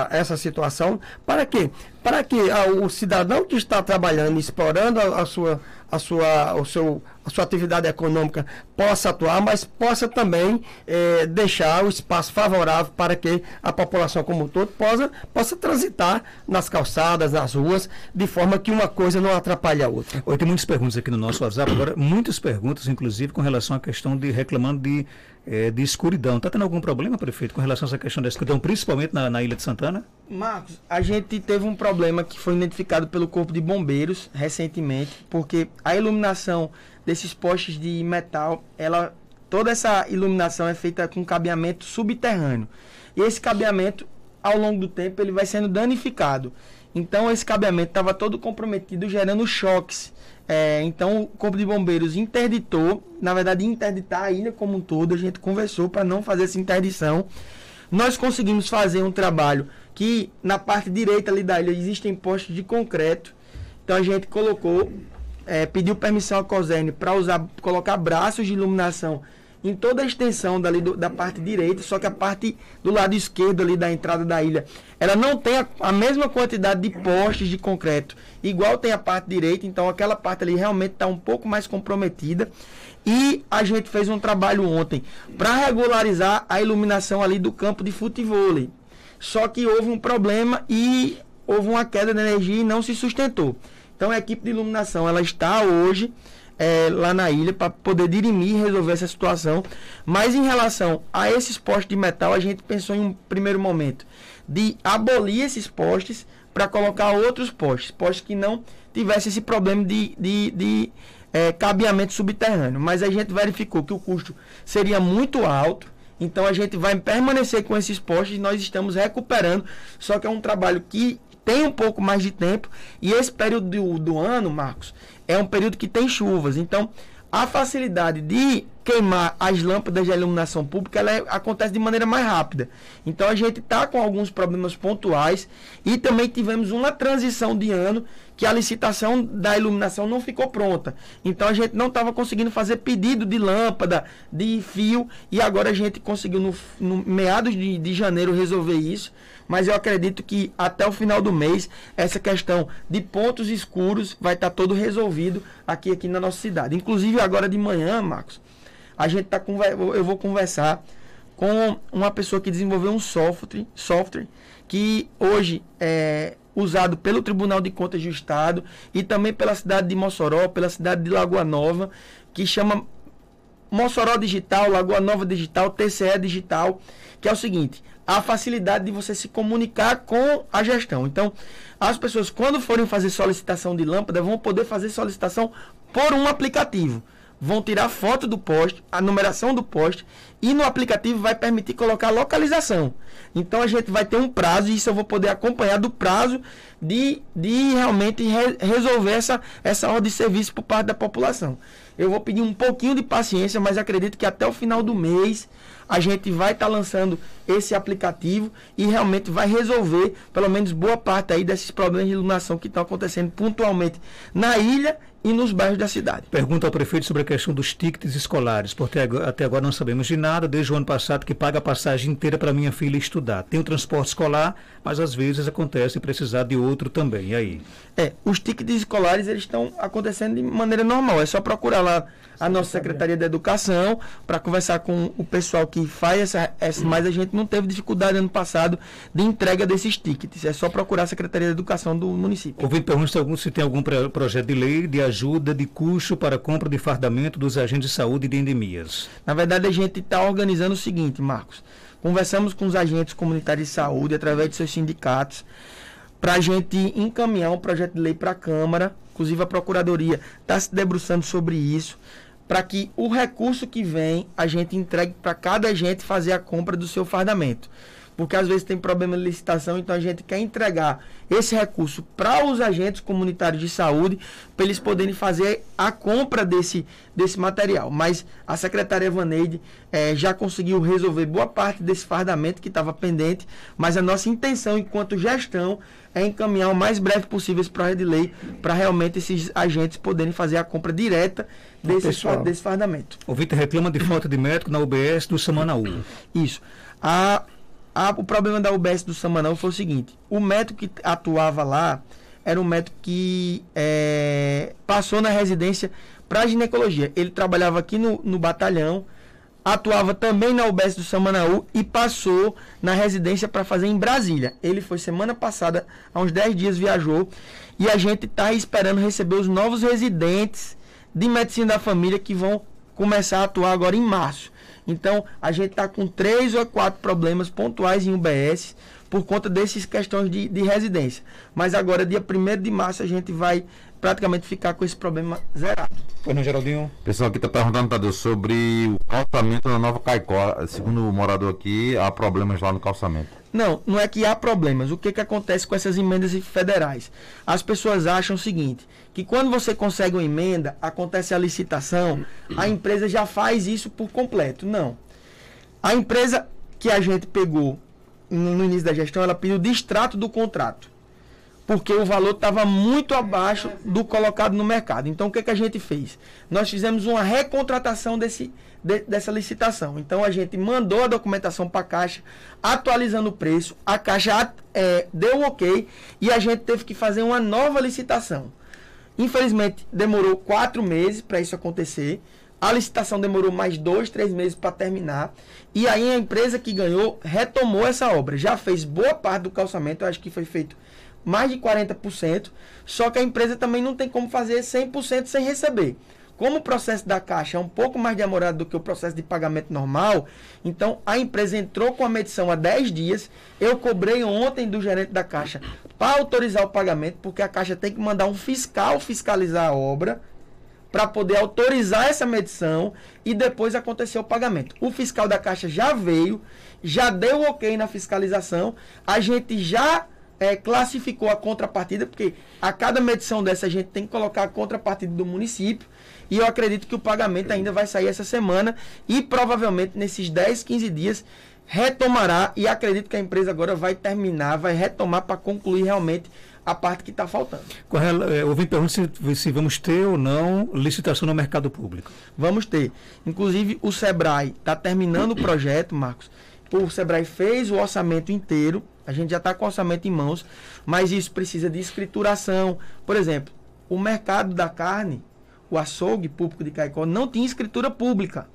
essa situação. Para quê? Para que o cidadão que está trabalhando, explorando a sua atividade econômica possa atuar, mas possa também deixar o espaço favorável para que a população como um todo possa transitar nas calçadas, nas ruas, de forma que uma coisa não atrapalhe a outra. Tem muitas perguntas aqui no nosso WhatsApp, agora muitas perguntas, inclusive, com relação à questão de reclamando de escuridão. Está tendo algum problema, prefeito, com relação a essa questão da escuridão, principalmente na Ilha de Santana? Marcos, a gente teve um problema que foi identificado pelo Corpo de Bombeiros recentemente, porque a iluminação desses postes de metal, toda essa iluminação é feita com cabeamento subterrâneo. E esse cabeamento, ao longo do tempo, ele vai sendo danificado. Então, esse cabeamento estava todo comprometido, gerando choques. Então, o Corpo de Bombeiros interditou, na verdade, interditar a ilha como um todo. A gente conversou para não fazer essa interdição. Nós conseguimos fazer um trabalho que, na parte direita ali da ilha, existem postes de concreto. Então, a gente pediu permissão à COSERN para colocar braços de iluminação em toda a extensão da parte direita, só que a parte do lado esquerdo ali da entrada da ilha, ela não tem a mesma quantidade de postes de concreto, igual tem a parte direita, então aquela parte ali realmente está um pouco mais comprometida. E a gente fez um trabalho ontem para regularizar a iluminação ali do campo de futevôlei. Só que houve um problema e houve uma queda de energia e não se sustentou. Então a equipe de iluminação ela está hoje lá na ilha para poder dirimir e resolver essa situação. Mas em relação a esses postes de metal, a gente pensou em um primeiro momento de abolir esses postes para colocar outros postes que não tivessem esse problema de cabeamento subterrâneo. Mas a gente verificou que o custo seria muito alto Então a gente vai permanecer com esses postes e nós estamos recuperando, só que é um trabalho que tem um pouco mais de tempo, e esse período do ano, Marcos, é um período que tem chuvas. Então, a facilidade de queimar as lâmpadas de iluminação pública, acontece de maneira mais rápida. Então, a gente está com alguns problemas pontuais, e também tivemos uma transição de ano que a licitação da iluminação não ficou pronta. Então, a gente não estava conseguindo fazer pedido de lâmpada, de fio, e agora a gente conseguiu, no meados de janeiro, resolver isso. Mas eu acredito que até o final do mês, essa questão de pontos escuros vai estar todo resolvido aqui na nossa cidade. Inclusive, agora de manhã, Marcos, eu vou conversar com uma pessoa que desenvolveu um software que hoje é usado pelo Tribunal de Contas do Estado e também pela cidade de Mossoró, pela cidade de Lagoa Nova, que chama Mossoró Digital, Lagoa Nova Digital, TCE Digital, que é o seguinte: a facilidade de você se comunicar com a gestão. Então, as pessoas, quando forem fazer solicitação de lâmpada, vão poder fazer solicitação por um aplicativo. Vão tirar foto do poste, a numeração do poste, e no aplicativo vai permitir colocar localização. Então, a gente vai ter um prazo, e isso eu vou poder acompanhar do prazo de realmente resolver essa ordem de serviço por parte da população. Eu vou pedir um pouquinho de paciência, mas acredito que até o final do mês a gente vai estar lançando esse aplicativo e realmente vai resolver pelo menos boa parte aí desses problemas de iluminação que estão acontecendo pontualmente na ilha e nos bairros da cidade. Pergunta ao prefeito sobre a questão dos tickets escolares, porque até agora não sabemos de nada, desde o ano passado que paga a passagem inteira para minha filha estudar. Tem o transporte escolar, mas às vezes acontece precisar de outro também. E aí? Os tickets escolares, eles estão acontecendo de maneira normal. É só procurar lá a nossa Secretaria da Educação para conversar com o pessoal que faz mas a gente não teve dificuldade ano passado de entrega desses tickets. É só procurar a Secretaria da Educação do município. Ouvindo pergunta se tem algum projeto de lei de ajuda de custo para a compra de fardamento dos agentes de saúde e de endemias. Na verdade, a gente está organizando o seguinte, Marcos. Conversamos com os agentes comunitários de saúde através de seus sindicatos para a gente encaminhar um projeto de lei para a Câmara. Inclusive, a Procuradoria está se debruçando sobre isso, para que o recurso que vem a gente entregue para cada agente fazer a compra do seu fardamento. Porque às vezes tem problema de licitação, então a gente quer entregar esse recurso para os agentes comunitários de saúde, para eles poderem fazer a compra desse material. Mas a secretária Evaneide já conseguiu resolver boa parte desse fardamento que estava pendente, mas a nossa intenção enquanto gestão é encaminhar o mais breve possível esse projeto de lei para realmente esses agentes poderem fazer a compra direta desse fardamento. O Vitor reclama de falta de médico na UBS do Samanaú. Isso. O problema da UBS do Samanaú foi o seguinte: o médico que atuava lá era um médico que passou na residência para ginecologia. Ele trabalhava aqui no batalhão, atuava também na UBS do Samanaú e passou na residência para fazer em Brasília. Ele foi semana passada, há uns 10 dias viajou, e a gente está esperando receber os novos residentes de medicina da família que vão começar a atuar agora em março. Então, a gente está com 3 ou 4 problemas pontuais em UBS por conta dessas questões de residência. Mas agora, dia 1º de março, a gente vai praticamente ficar com esse problema zerado. Foi no Geraldinho? O pessoal aqui está perguntando, Tadeu, sobre o calçamento da Nova Caicó. Segundo o morador aqui, há problemas lá no calçamento. Não é que há problemas. O que acontece com essas emendas federais? As pessoas acham o seguinte, que quando você consegue uma emenda, acontece a licitação, a empresa já faz isso por completo. Não. A empresa que a gente pegou no início da gestão, ela pediu distrato do contrato, porque o valor estava muito abaixo do colocado no mercado. Então, o que a gente fez? Nós fizemos uma recontratação dessa licitação. Então, a gente mandou a documentação para a Caixa, atualizando o preço. A Caixa deu um ok e a gente teve que fazer uma nova licitação. Infelizmente, demorou 4 meses para isso acontecer. A licitação demorou mais 2, 3 meses para terminar. E aí, a empresa que ganhou retomou essa obra. Já fez boa parte do calçamento, eu acho que foi feito mais de 40%, só que a empresa também não tem como fazer 100% sem receber. Como o processo da Caixa é um pouco mais demorado do que o processo de pagamento normal, então a empresa entrou com a medição há 10 dias, eu cobrei ontem do gerente da Caixa para autorizar o pagamento, porque a Caixa tem que mandar um fiscal fiscalizar a obra, para poder autorizar essa medição e depois acontecer o pagamento. O fiscal da Caixa já veio, já deu ok na fiscalização, a gente já classificou a contrapartida, porque a cada medição dessa a gente tem que colocar a contrapartida do município, e eu acredito que o pagamento ainda vai sair essa semana e provavelmente nesses 10, 15 dias retomará, e acredito que a empresa agora vai retomar para concluir realmente a parte que está faltando. Houve pergunta se vamos ter ou não licitação no mercado público. Vamos ter. Inclusive, o Sebrae está terminando o projeto, Marcos. O Sebrae fez o orçamento inteiro, a gente já está com o orçamento em mãos, mas isso precisa de escrituração. Por exemplo, o mercado da carne, o açougue público de Caicó, não tinha escritura pública.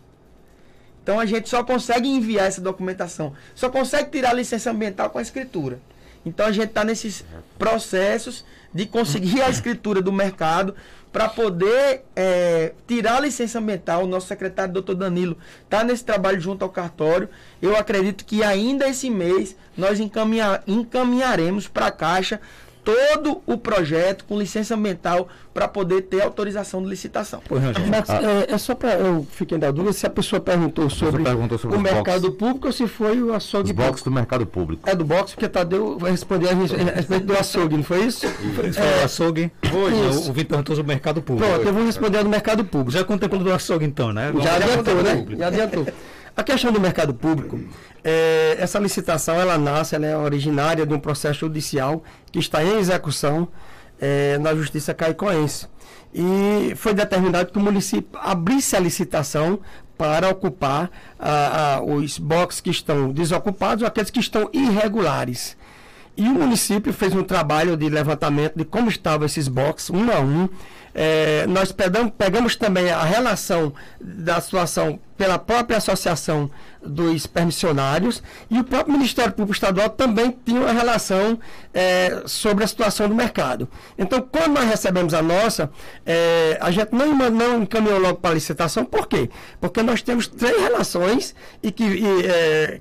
Então, a gente só consegue enviar essa documentação, só consegue tirar a licença ambiental com a escritura. Então, a gente está nesses processos de conseguir a escritura do mercado para poder tirar a licença ambiental. O nosso secretário, doutor Danilo, está nesse trabalho junto ao cartório. Eu acredito que ainda esse mês nós encaminharemos para a Caixa todo o projeto com licença ambiental para poder ter autorização de licitação. Mas, só para eu fiquei da dúvida se a pessoa perguntou sobre o mercado público ou se foi o açougue. Os boxes do mercado público. É do boxe, porque Tadeu vai responder a respeito do açougue, não foi isso? Foi o açougue. O Vitor perguntou sobre o mercado público. Pronto, eu vou responder do mercado público. Já contemplou do açougue então, né? Já adiantou, né? Já adiantou. A questão do mercado público, essa licitação, ela é originária de um processo judicial que está em execução na Justiça Caicoense. E foi determinado que o município abrisse a licitação para ocupar os boxes que estão desocupados ou aqueles que estão irregulares. E o município fez um trabalho de levantamento de como estavam esses boxes, um a um. Nós pegamos também a relação da situação pela própria associação dos permissionários, e o próprio Ministério Público Estadual também tinha uma relação sobre a situação do mercado. Então, quando nós recebemos a nossa, a gente não encaminhou logo para a licitação. Por quê? Porque nós temos 3 relações e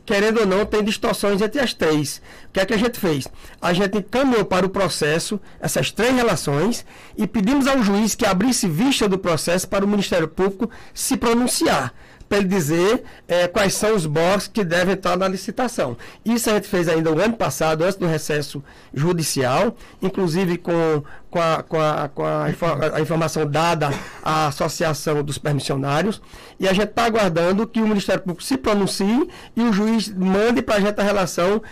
querendo ou não, tem distorções entre as 3. O que é que a gente fez? A gente encaminhou para o processo essas 3 relações e pedimos ao juiz que abrisse vista do processo para o Ministério Público se pronunciar, para ele dizer quais são os boxes que devem estar na licitação. Isso a gente fez ainda o ano passado, antes do recesso judicial, inclusive com a informação dada à Associação dos Permissionários, e a gente está aguardando que o Ministério Público se pronuncie e o juiz mande para a gente a relação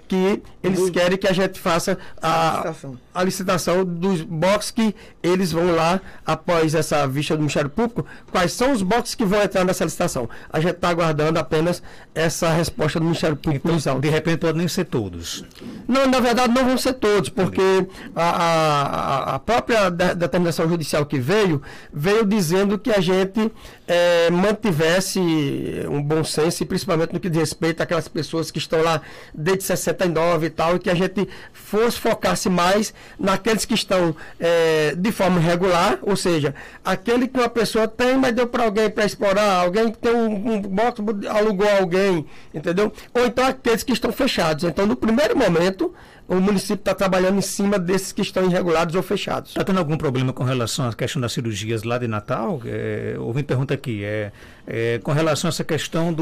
que eles querem que a gente faça a licitação dos boxes que eles vão lá, após essa vista do Ministério Público, quais são os boxes que vão entrar nessa licitação. A gente está aguardando apenas essa resposta do Ministério Público. Então, de repente, podem nem ser todos. Não, na verdade, não vão ser todos, porque a própria determinação judicial que veio dizendo que a gente mantivesse um bom senso, e principalmente no que diz respeito àquelas pessoas que estão lá desde 69 e tal, e que a gente focasse mais naqueles que estão de forma irregular, ou seja, aquele que uma pessoa tem, mas deu para alguém para explorar, alguém que tem um box, alugou alguém, entendeu? Ou então aqueles que estão fechados. Então, no primeiro momento, o município está trabalhando em cima desses que estão irregulares ou fechados. Está tendo algum problema com relação à questão das cirurgias lá de Natal? Houve uma pergunta aqui, com relação a essa questão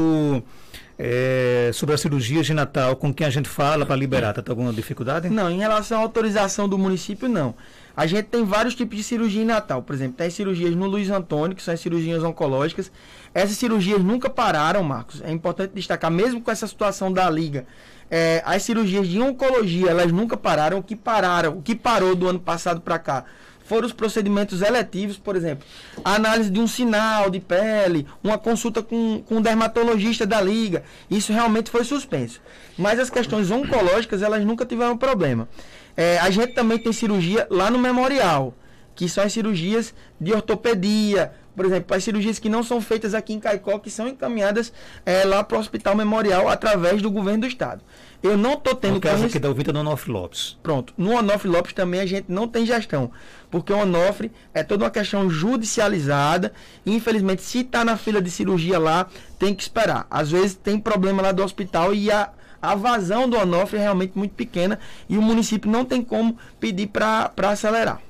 sobre as cirurgias de Natal, com quem a gente fala para liberar, está tendo alguma dificuldade? Não, em relação à autorização do município, não. A gente tem vários tipos de cirurgia em Natal. Por exemplo, tem cirurgias no Luiz Antônio, que são as cirurgias oncológicas. Essas cirurgias nunca pararam, Marcos. É importante destacar, mesmo com essa situação da Liga, as cirurgias de oncologia, elas nunca pararam. O que parou do ano passado para cá foram os procedimentos eletivos, por exemplo, a análise de um sinal de pele, uma consulta com um dermatologista da Liga. Isso realmente foi suspenso. Mas as questões oncológicas, elas nunca tiveram problema. A gente também tem cirurgia lá no Memorial, que são as cirurgias de ortopedia, por exemplo, as cirurgias que não são feitas aqui em Caicó, que são encaminhadas lá para o Hospital Memorial através do governo do estado. Eu não estou tendo... No caso aqui da Ouvida no Onofre Lopes. Pronto. No Onofre Lopes também a gente não tem gestão, porque o Onofre é toda uma questão judicializada e, infelizmente, se está na fila de cirurgia lá, tem que esperar. Às vezes tem problema lá do hospital e a vazão do Onofre é realmente muito pequena e o município não tem como pedir para acelerar.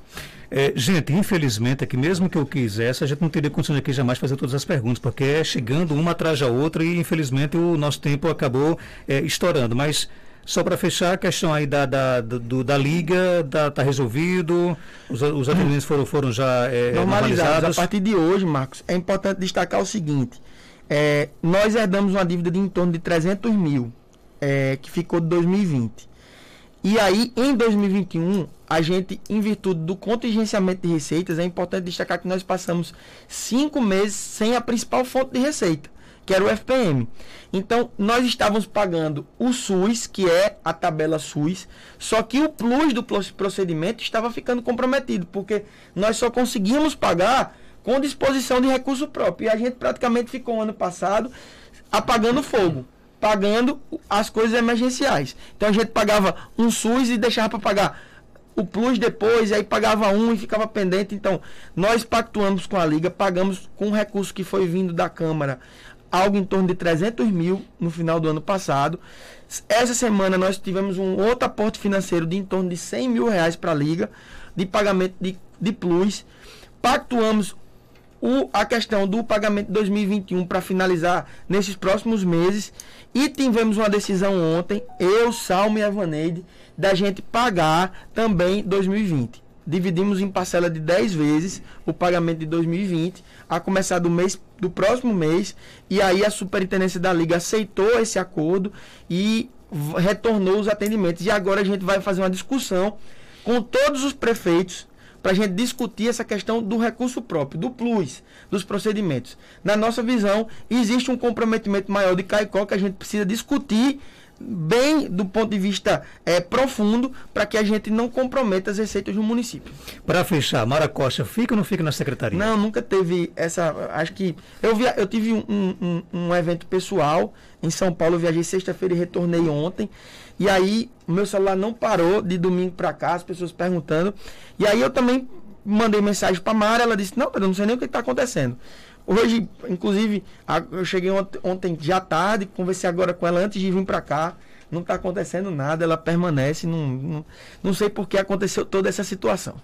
Gente, infelizmente, é que mesmo que eu quisesse, a gente não teria condições aqui jamais de fazer todas as perguntas, porque é chegando uma atrás da outra e, infelizmente, o nosso tempo acabou estourando. Mas, só para fechar, a questão aí da Liga, está resolvido, os atendimentos foram já normalizados. A partir de hoje, Marcos, é importante destacar o seguinte, nós herdamos uma dívida de em torno de 300 mil, que ficou de 2020. E aí, em 2021, a gente, em virtude do contingenciamento de receitas, é importante destacar que nós passamos 5 meses sem a principal fonte de receita, que era o FPM. Então, nós estávamos pagando o SUS, que é a tabela SUS, só que o plus do procedimento estava ficando comprometido, porque nós só conseguíamos pagar com disposição de recurso próprio. E a gente praticamente ficou ano passado apagando fogo, pagando as coisas emergenciais. Então a gente pagava um SUS e deixava para pagar o plus depois, e aí pagava um e ficava pendente. Então nós pactuamos com a Liga, pagamos com o recurso que foi vindo da Câmara, algo em torno de 300 mil no final do ano passado. Essa semana nós tivemos um outro aporte financeiro de em torno de 100 mil reais para a Liga, de pagamento de plus. Pactuamos a questão do pagamento de 2021 para finalizar nesses próximos meses, e tivemos uma decisão ontem, eu, Salmo e a Vaneide, da gente pagar também 2020. Dividimos em parcela de 10 vezes o pagamento de 2020, a começar do próximo mês, e aí a Superintendência da Liga aceitou esse acordo e retornou os atendimentos. E agora a gente vai fazer uma discussão com todos os prefeitos para a gente discutir essa questão do recurso próprio, do plus, dos procedimentos. Na nossa visão, existe um comprometimento maior de Caicó que a gente precisa discutir bem do ponto de vista profundo, para que a gente não comprometa as receitas do município. Para fechar, Mara Costa, fica ou não fica na secretaria? Não, nunca teve essa... Acho que... Eu tive um evento pessoal em São Paulo, eu viajei sexta-feira e retornei ontem. E aí, o meu celular não parou de domingo para cá, as pessoas perguntando. E aí eu também mandei mensagem para a Mara, ela disse, não, eu não sei nem o que está acontecendo. Hoje, inclusive, eu cheguei ontem já tarde, conversei agora com ela antes de vir para cá. Não está acontecendo nada, ela permanece, não sei por que aconteceu toda essa situação.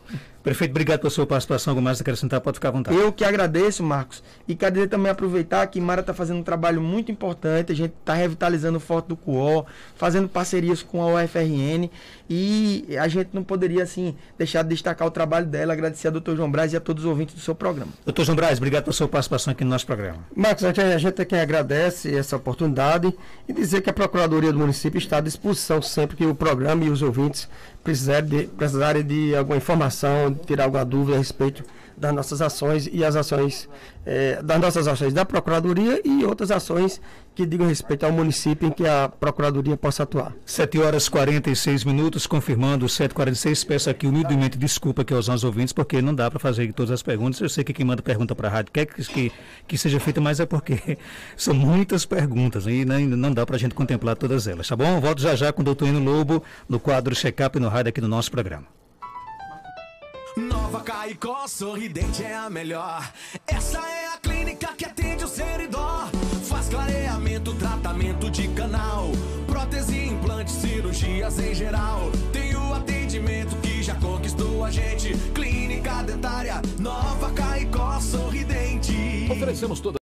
Prefeito, obrigado pela sua participação. Algo mais a acrescentar, pode ficar à vontade. Eu que agradeço, Marcos, e quero dizer também, aproveitar que Mara está fazendo um trabalho muito importante, a gente está revitalizando o Forte do Cuó, fazendo parcerias com a UFRN, e a gente não poderia, assim, deixar de destacar o trabalho dela, agradecer ao Dr. João Braz e a todos os ouvintes do seu programa. Dr. João Braz, obrigado pela sua participação aqui no nosso programa. Marcos, a gente é quem agradece essa oportunidade e dizer que a Procuradoria do Município está à disposição sempre que o programa e os ouvintes precisarem de alguma informação, tirar alguma dúvida a respeito das nossas ações e as ações da Procuradoria e outras ações que digam respeito ao município em que a Procuradoria possa atuar. 7h46, confirmando 7h46. Peço aqui humildemente desculpa aqui aos nossos ouvintes, porque não dá para fazer todas as perguntas. Eu sei que quem manda pergunta para a rádio quer que seja feita, mas é porque são muitas perguntas e não dá para a gente contemplar todas elas, tá bom? Volto já com o doutor Eno Lobo no quadro Check-up no rádio aqui no nosso programa. Nova Caicó, sorridente é a melhor. Essa é a clínica que atende o seridó. Faz clareamento, tratamento de canal, prótese, implantes, cirurgias em geral. Tem o atendimento que já conquistou a gente. Clínica dentária, Nova Caicó, sorridente. Oferecemos toda